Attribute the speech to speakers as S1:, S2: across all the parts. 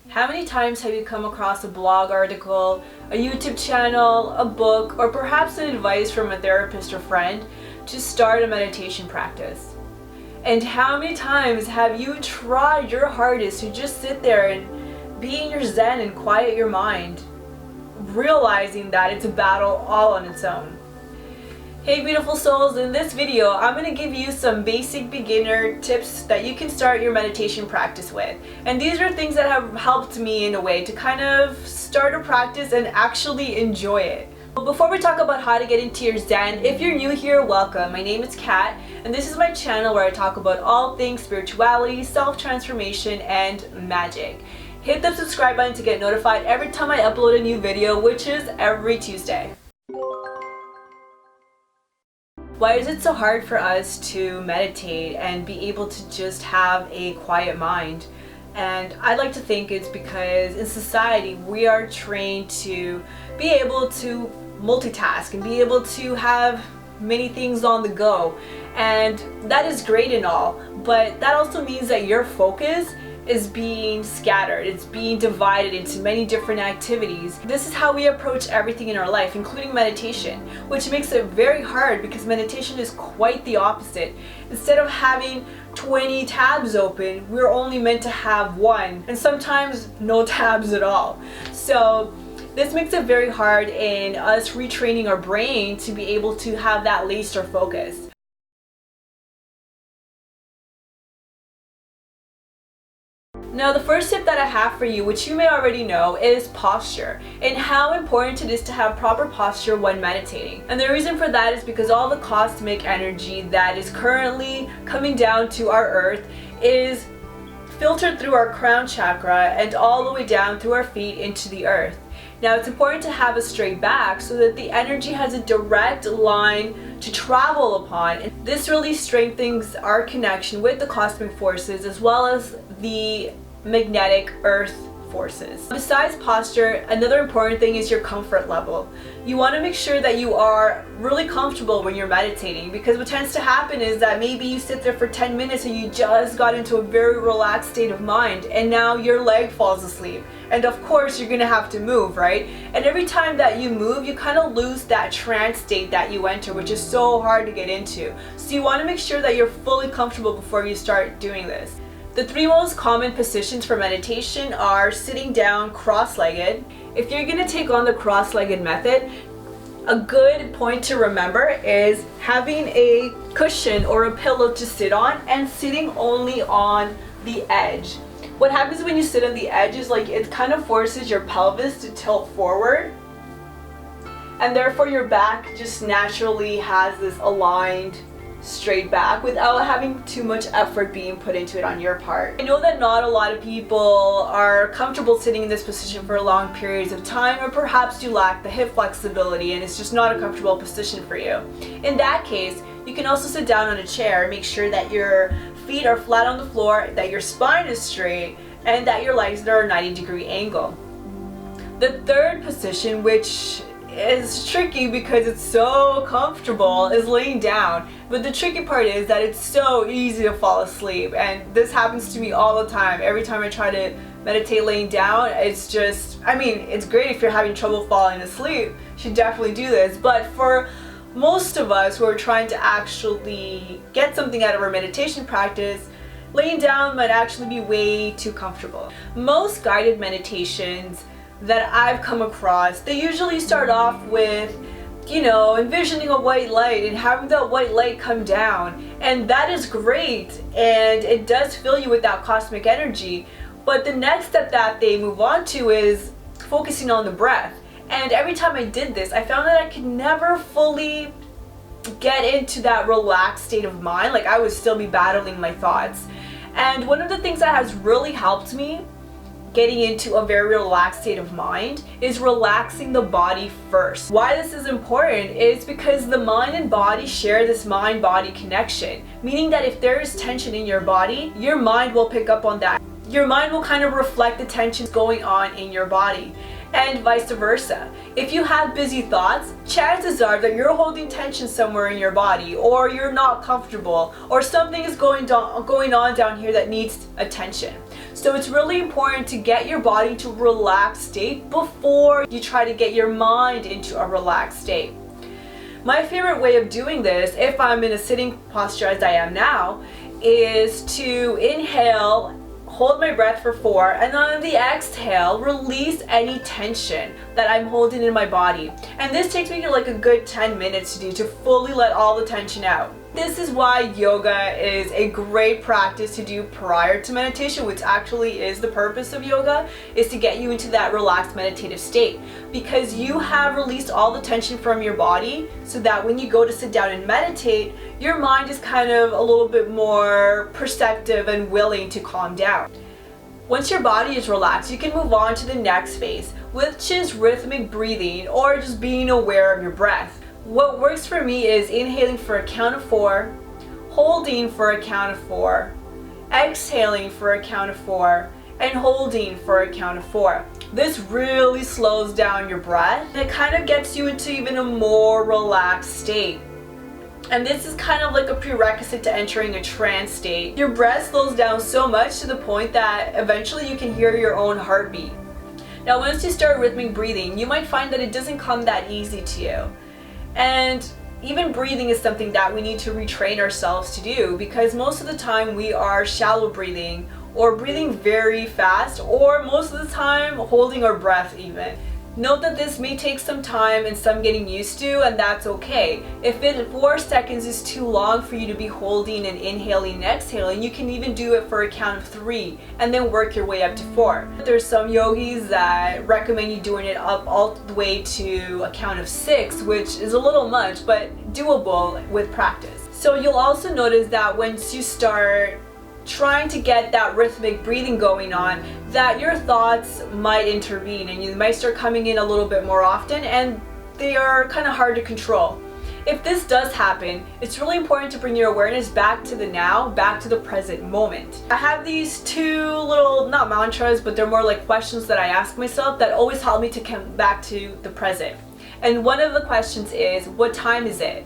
S1: How many times have you come across a blog article, a YouTube channel, a book, or perhaps an advice from a therapist or friend to start a meditation practice? And how many times have you tried your hardest to just sit there and be in your zen and quiet your mind, realizing that it's a battle all on its own? Hey beautiful souls, in this video I'm going to give you some basic beginner tips that you can start your meditation practice with. And these are things that have helped me in a way to kind of start a practice and actually enjoy it. Before we talk about how to get into your zen, if you're new here, welcome. My name is Kat and this is my channel where I talk about all things spirituality, self-transformation, and magic. Hit the subscribe button to get notified every time I upload a new video, which is every Tuesday. Why is it so hard for us to meditate and be able to just have a quiet mind? And I like to think it's because in society we are trained to be able to multitask and be able to have many things on the go. And that is great and all, but that also means that your focus is being scattered. It's being divided into many different activities. This is how we approach everything in our life, including meditation, which makes it very hard because meditation is quite the opposite. Instead of having 20 tabs open, we're only meant to have one, and sometimes no tabs at all. So this makes it very hard in us retraining our brain to be able to have that laser focus. Now the first tip that I have for you, which you may already know, is posture and how important it is to have proper posture when meditating. And the reason for that is because all the cosmic energy that is currently coming down to our earth is filtered through our crown chakra and all the way down through our feet into the earth. Now it's important to have a straight back so that the energy has a direct line to travel upon. And this really strengthens our connection with the cosmic forces as well as the magnetic earth forces. Besides posture, another important thing is your comfort level. You want to make sure that you are really comfortable when you're meditating, because what tends to happen is that maybe you sit there for 10 minutes and you just got into a very relaxed state of mind and now your leg falls asleep. And of course you're gonna have to move, right? And every time that you move, you kind of lose that trance state that you enter, which is so hard to get into. So you want to make sure that you're fully comfortable before you start doing this. The three most common positions for meditation are sitting down cross-legged. If you're going to take on the cross-legged method, a good point to remember is having a cushion or a pillow to sit on and sitting only on the edge. What happens when you sit on the edge is like it kind of forces your pelvis to tilt forward, and therefore your back just naturally has this aligned straight back without having too much effort being put into it on your part. I know that not a lot of people are comfortable sitting in this position for long periods of time, or perhaps you lack the hip flexibility and it's just not a comfortable position for you. In that case, you can also sit down on a chair, make sure that your feet are flat on the floor, that your spine is straight, and that your legs are a 90-degree angle. The third position, which is tricky because it's so comfortable, is laying down. But the tricky part is that it's so easy to fall asleep, and this happens to me all the time. Every time I try to meditate laying down, it's just, I mean, it's great if you're having trouble falling asleep, you should definitely do this. But for most of us who are trying to actually get something out of our meditation practice, laying down might actually be way too comfortable. Most guided meditations that I've come across, they usually start off with, you know, envisioning a white light and having that white light come down, and that is great and it does fill you with that cosmic energy. But the next step that they move on to is focusing on the breath. And every time I did this, I found that I could never fully get into that relaxed state of mind. Like I would still be battling my thoughts. And one of the things that has really helped me getting into a very relaxed state of mind is relaxing the body first. Why this is important is because the mind and body share this mind-body connection, meaning that if there is tension in your body, your mind will pick up on that. Your mind will kind of reflect the tension going on in your body, and vice versa. If you have busy thoughts, chances are that you're holding tension somewhere in your body, or you're not comfortable, or something is going on down here that needs attention. So it's really important to get your body to a relaxed state before you try to get your mind into a relaxed state. My favorite way of doing this, if I'm in a sitting posture as I am now, is to inhale, hold my breath for 4, and on the exhale, release any tension that I'm holding in my body. And this takes me to like a good 10 minutes to do, to fully let all the tension out. This is why yoga is a great practice to do prior to meditation, which actually is the purpose of yoga, is to get you into that relaxed meditative state. Because you have released all the tension from your body, so that when you go to sit down and meditate, your mind is kind of a little bit more perceptive and willing to calm down. Once your body is relaxed, you can move on to the next phase, which is rhythmic breathing, or just being aware of your breath. What works for me is inhaling for a count of 4, holding for a count of 4, exhaling for a count of 4, and holding for a count of 4. This really slows down your breath, and it kind of gets you into even a more relaxed state. And this is kind of like a prerequisite to entering a trance state. Your breath slows down so much to the point that eventually you can hear your own heartbeat. Now once you start rhythmic breathing, you might find that it doesn't come that easy to you. And even breathing is something that we need to retrain ourselves to do, because most of the time we are shallow breathing, or breathing very fast, or most of the time holding our breath even. Note that this may take some time and some getting used to, and that's okay. If 4 seconds is too long for you to be holding and inhaling and exhaling, you can even do it for a count of 3 and then work your way up to 4. There's some yogis that recommend you doing it up all the way to a count of 6, which is a little much, but doable with practice. So you'll also notice that once you start trying to get that rhythmic breathing going on, that your thoughts might intervene and you might start coming in a little bit more often, and they are kind of hard to control. If this does happen, it's really important to bring your awareness back to the now, back to the present moment. I have these 2 little, not mantras, but they're more like questions that I ask myself that always help me to come back to the present. And one of the questions is, what time is it?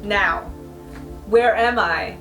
S1: Now. Where am I?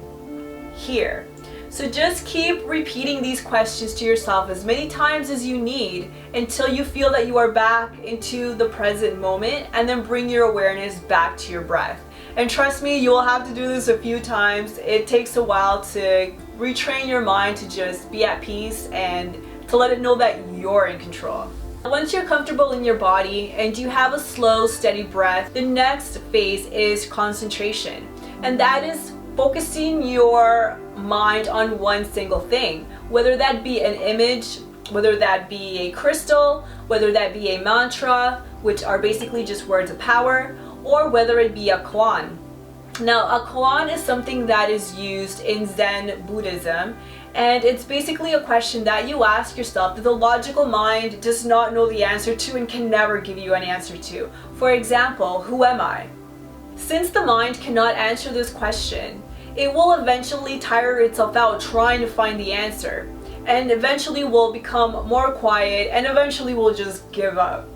S1: Here. So just keep repeating these questions to yourself as many times as you need until you feel that you are back into the present moment, and then bring your awareness back to your breath. And trust me, you will have to do this a few times. It takes a while to retrain your mind to just be at peace and to let it know that you're in control. Once you're comfortable in your body and you have a slow, steady breath, the next phase is concentration. And that is focusing your mind on one single thing, whether that be an image, whether that be a crystal, whether that be a mantra, which are basically just words of power, or whether it be a koan. Now, a koan is something that is used in Zen Buddhism, and it's basically a question that you ask yourself that the logical mind does not know the answer to and can never give you an answer to. For example, who am I? Since the mind cannot answer this question, it will eventually tire itself out trying to find the answer, and eventually will become more quiet, and eventually will just give up.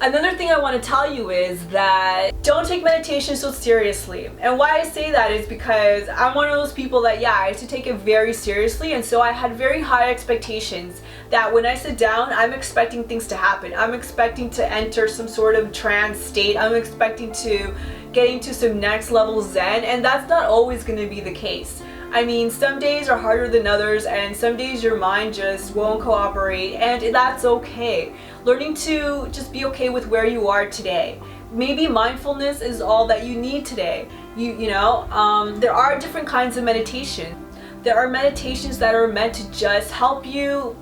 S1: Another thing I want to tell you is that don't take meditation so seriously. And why I say that is because I'm one of those people that, I used to take it very seriously, and so I had very high expectations that when I sit down, I'm expecting things to happen. I'm expecting to enter some sort of trance state. I'm expecting to get into some next level zen, and that's not always going to be the case. I mean, some days are harder than others, and some days your mind just won't cooperate, and that's okay. Learning to just be okay with where you are today. Maybe mindfulness is all that you need today. There are different kinds of meditation. There are meditations that are meant to just help you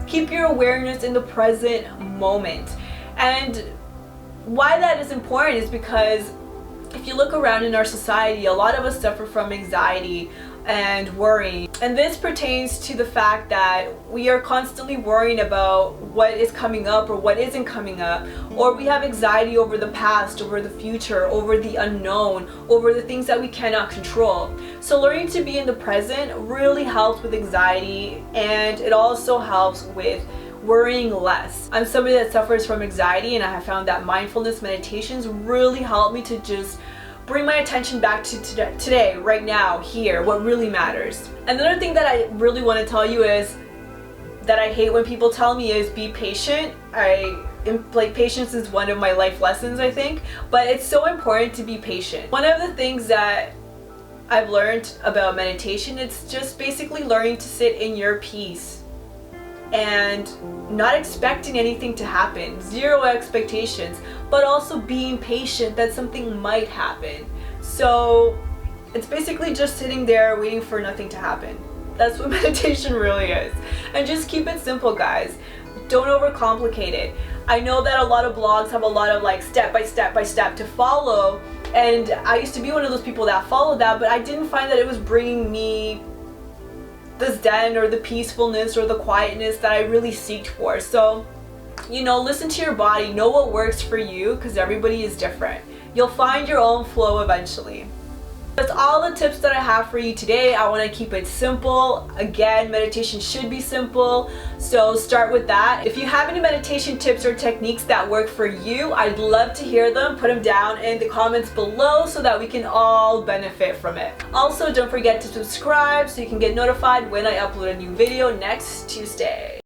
S1: keep your awareness in the present moment. And why that is important is because if you look around in our society, a lot of us suffer from anxiety and worrying. And this pertains to the fact that we are constantly worrying about what is coming up or what isn't coming up, or we have anxiety over the past, over the future, over the unknown, over the things that we cannot control. So learning to be in the present really helps with anxiety, and it also helps with worrying less. I'm somebody that suffers from anxiety, and I have found that mindfulness meditations really help me to just bring my attention back to today, right now, here, what really matters. Another thing that I really want to tell you is that I hate when people tell me is be patient. Like, patience is one of my life lessons, I think, but it's so important to be patient. One of the things that I've learned about meditation, it's just basically learning to sit in your peace and not expecting anything to happen, zero expectations, but also being patient that something might happen. So it's basically just sitting there waiting for nothing to happen. That's what meditation really is. And just keep it simple, guys. Don't overcomplicate it. I know that a lot of blogs have a lot of like step by step to follow, and I used to be one of those people that followed that, but I didn't find that it was bringing me the zen or the peacefulness or the quietness that I really seeked for. So, you know, listen to your body, know what works for you, because everybody is different. You'll find your own flow eventually. That's all the tips that I have for you today. I want to keep it simple. Again, meditation should be simple, so start with that. If you have any meditation tips or techniques that work for you, I'd love to hear them. Put them down in the comments below so that we can all benefit from it. Also, don't forget to subscribe so you can get notified when I upload a new video next Tuesday.